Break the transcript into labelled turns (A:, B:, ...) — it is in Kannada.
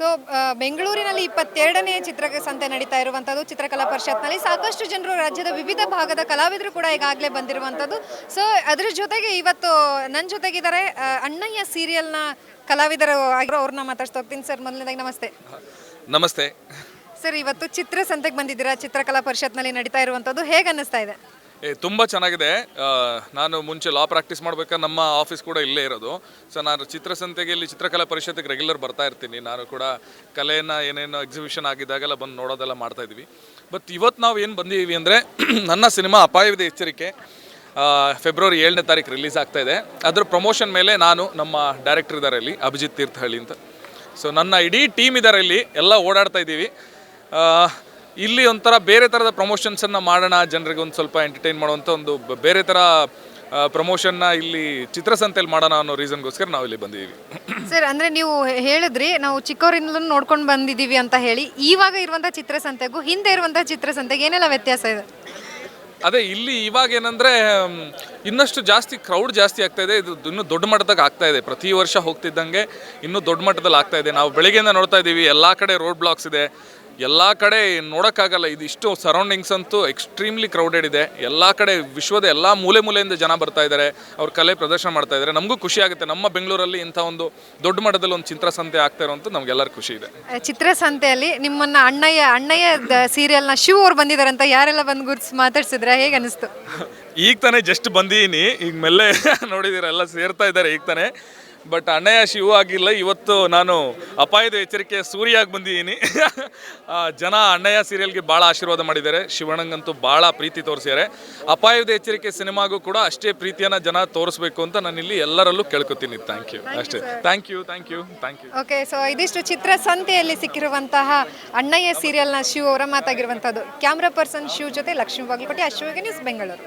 A: ಸೊ ಬೆಂಗಳೂರಿನಲ್ಲಿ 22ನೇ ಚಿತ್ರಸಂತೆ ನಡೀತಾ ಇರುವಂಥದ್ದು. ಚಿತ್ರಕಲಾ ಪರಿಷತ್ನಲ್ಲಿ ಸಾಕಷ್ಟು ಜನರು ರಾಜ್ಯದ ವಿವಿಧ ಭಾಗದ ಕಲಾವಿದರು ಕೂಡ ಈಗಾಗಲೇ ಬಂದಿರುವಂಥದ್ದು. ಸೊ ಅದ್ರ ಜೊತೆಗೆ ಇವತ್ತು ನನ್ನ ಜೊತೆಗಿದ್ದಾರೆ ಅಣ್ಣಯ್ಯ ಸೀರಿಯಲ್ನ ಕಲಾವಿದರು ಆಗಿರೋ ಅವ್ರನ್ನ ಮಾತಾಡ್ತಾ ಹೋಗ್ತೀನಿ. ಸರ್, ಮೊದಲನೇದಾಗಿ ನಮಸ್ತೆ.
B: ನಮಸ್ತೆ
A: ಸರ್, ಇವತ್ತು ಚಿತ್ರಸಂತೆಗೆ ಬಂದಿದ್ದೀರಾ. ಚಿತ್ರಕಲಾ ಪರಿಷತ್ನಲ್ಲಿ ನಡೀತಾ ಇರುವಂಥದ್ದು ಹೇಗೆ ಅನ್ನಿಸ್ತಾ ಇದೆ?
B: ತುಂಬ ಚೆನ್ನಾಗಿದೆ. ನಾನು ಮುಂಚೆ ಲಾ ಪ್ರಾಕ್ಟೀಸ್ ಮಾಡ್ಬೇಕಾದ್ರೆ ನಮ್ಮ ಆಫೀಸ್ ಕೂಡ ಇಲ್ಲೇ ಇರೋದು. ಸೊ ನಾನು ಚಿತ್ರಸಂತೆಗೆ ಇಲ್ಲಿ ಚಿತ್ರಕಲಾ ಪರಿಷತ್ತಿಗೆ ರೆಗ್ಯುಲರ್ ಬರ್ತಾ ಇರ್ತೀನಿ. ನಾನು ಕೂಡ ಕಲೆಯನ್ನು ಏನೇನು ಎಕ್ಸಿಬಿಷನ್ ಆಗಿದ್ದಾಗೆಲ್ಲ ಬಂದು ನೋಡೋದೆಲ್ಲ ಮಾಡ್ತಾಯಿದ್ವಿ. ಬಟ್ ಇವತ್ತು ನಾವು ಏನು ಬಂದಿದ್ದೀವಿ ಅಂದರೆ ನನ್ನ ಸಿನಿಮಾ ಅಪಾಯವಿದೆ ಎಚ್ಚರಿಕೆ ಫೆಬ್ರವರಿ 7ನೇ ತಾರೀಕು ರಿಲೀಸ್ ಆಗ್ತಾಯಿದೆ. ಅದ್ರ ಪ್ರಮೋಷನ್ ಮೇಲೆ ನಾನು ನಮ್ಮ ಡೈರೆಕ್ಟರ್ ಇದ್ದಾರೆ ಇಲ್ಲಿ ಅಭಿಜಿತ್ ತೀರ್ಥಹಳ್ಳಿ ಅಂತ. ಸೊ ನನ್ನ ಇಡೀ ಟೀಮ್ ಇದ್ದಾರೆ ಇಲ್ಲಿ, ಎಲ್ಲ ಓಡಾಡ್ತಾ ಇದ್ದೀವಿ. ಇಲ್ಲಿ ಒಂಥರ ಬೇರೆ ಥರದ ಪ್ರಮೋಷನ್ಸನ್ನು ಮಾಡೋಣ, ಜನರಿಗೆ ಒಂದು ಸ್ವಲ್ಪ ಎಂಟರ್ಟೈನ್ ಮಾಡುವಂಥ ಒಂದು ಬೇರೆ ಥರ ಪ್ರಮೋಷನ್ನ ಇಲ್ಲಿ ಚಿತ್ರಸಂತೆಯಲ್ಲಿ ಮಾಡೋಣ ಅನ್ನೋ ರೀಸನ್ಗೋಸ್ಕರ ನಾವು ಇಲ್ಲಿ ಬಂದಿದ್ದೀವಿ.
A: ಸರ್, ಅಂದರೆ ನೀವು ಹೇಳಿದ್ರಿ ನಾವು ಚಿಕ್ಕವರಿಂದಲೂ ನೋಡ್ಕೊಂಡು ಬಂದಿದ್ದೀವಿ ಅಂತ ಹೇಳಿ. ಇವಾಗ ಇರುವಂಥ ಚಿತ್ರಸಂತೆಗೂ ಹಿಂದೆ ಇರುವಂಥ ಚಿತ್ರಸಂತೆಗೆ ಏನೆಲ್ಲ ವ್ಯತ್ಯಾಸ ಇದೆ?
B: ಅದೇ ಇಲ್ಲಿ ಇವಾಗ ಏನಂದರೆ ಇನ್ನಷ್ಟು ಜಾಸ್ತಿ ಕ್ರೌಡ್ ಜಾಸ್ತಿ ಆಗ್ತಾಯಿದೆ. ಇದು ಇನ್ನೂ ದೊಡ್ಡ ಮಟ್ಟದಾಗ ಆಗ್ತಾಯಿದೆ. ಪ್ರತಿ ವರ್ಷ ಹೋಗ್ತಿದ್ದಂಗೆ ಇನ್ನೂ ದೊಡ್ಡ ಮಟ್ಟದಲ್ಲಿ ಆಗ್ತಾಯಿದೆ. ನಾವು ಬೆಳಗ್ಗೆಯಿಂದ ನೋಡ್ತಾ ಇದ್ದೀವಿ, ಎಲ್ಲ ಕಡೆ ರೋಡ್ ಬ್ಲಾಕ್ಸ್ ಇದೆ, ಎಲ್ಲ ಕಡೆ ನೋಡೋಕ್ಕಾಗಲ್ಲ. ಇದಿಷ್ಟು ಸರೌಂಡಿಂಗ್ಸ್ ಅಂತೂ ಎಕ್ಸ್ಟ್ರೀಮ್ಲಿ ಕ್ರೌಡೆಡ್ ಇದೆ. ಎಲ್ಲ ಕಡೆ ವಿಶ್ವದ ಎಲ್ಲ ಮೂಲೆಯಿಂದ ಜನ ಬರ್ತಾ ಇದ್ದಾರೆ, ಅವ್ರ ಕಲೆ ಪ್ರದರ್ಶನ ಮಾಡ್ತಾ ಇದ್ದಾರೆ. ನಮಗೂ ಖುಷಿ ಆಗುತ್ತೆ, ನಮ್ಮ ಬೆಂಗಳೂರಲ್ಲಿ ಇಂಥ ಒಂದು ದೊಡ್ಡ ಮಟ್ಟದಲ್ಲಿ ಒಂದು ಚಿತ್ರಸಂತೆ ಆಗ್ತಾ ಇರೋಂಥ ನಮಗೆಲ್ಲರೂ ಖುಷಿ ಇದೆ.
A: ಚಿತ್ರಸಂತೆಯಲ್ಲಿ ನಿಮ್ಮನ್ನ ಅಣ್ಣಯ್ಯ ಸೀರಿಯಲ್ನ ಶಿವ್ ಅವ್ರು ಬಂದಿದ್ದಾರೆ ಅಂತ ಯಾರೆಲ್ಲ ಬಂದು ಗುರ್ಸ್ ಮಾತಾಡ್ಸಿದ್ರೆ ಹೇಗೆ ಅನಿಸ್ತು?
B: ಈಗ ತಾನೇ ಜಸ್ಟ್ ಬಂದಿದ್ದೀನಿ, ಈಗ ಮೆಲ್ಲೆ ನೋಡಿದ್ದೀರ ಎಲ್ಲ ಸೇರ್ತಾ ಇದ್ದಾರೆ ಈಗ ತಾನೇ. ಬಟ್ ಅಣ್ಣಯ್ಯ ಶಿವ ಆಗಿಲ್ಲ, ಇವತ್ತು ನಾನು ಅಪಾಯದ ಎಚ್ಚರಿಕೆ ಸೂರ್ಯಾಗಿ ಬಂದಿದ್ದೀನಿ. ಜನ ಅಣ್ಣಯ್ಯ ಸೀರಿಯಲ್ಗೆ ಭಾಳ ಆಶೀರ್ವಾದ ಮಾಡಿದ್ದಾರೆ. ಶಿವಣ್ಣಂಗಂತೂ ಭಾಳ ಪ್ರೀತಿ ತೋರಿಸಿದ್ದಾರೆ. ಅಪಾಯದ ಎಚ್ಚರಿಕೆ ಸಿನಿಮಾಗೂ ಕೂಡ ಅಷ್ಟೇ ಪ್ರೀತಿಯನ್ನು ಜನ ತೋರಿಸ್ಬೇಕು ಅಂತ ನಾನು ಇಲ್ಲಿ ಎಲ್ಲರಲ್ಲೂ ಕೇಳ್ಕೊತೀನಿ. ಥ್ಯಾಂಕ್ ಯು, ಅಷ್ಟೇ. Thank you.
A: ಓಕೆ, ಸೊ ಇದಿಷ್ಟು ಚಿತ್ರಸಂತೆಯಲ್ಲಿ ಸಿಕ್ಕಿರುವಂತಹ ಅಣ್ಣಯ್ಯ ಸೀರಿಯಲ್ನ ಶಿವ್ ಅವರ ಮಾತಾಗಿರುವಂಥದ್ದು. ಕ್ಯಾಮ್ರಾ ಪರ್ಸನ್ ಶಿವ್ ಜೊತೆ ಲಕ್ಷ್ಮೀ ಬಾಗಲಕೋಟೆ, ಅಶ್ವಗೆ ನ್ಯೂಸ್, ಬೆಂಗಳೂರು.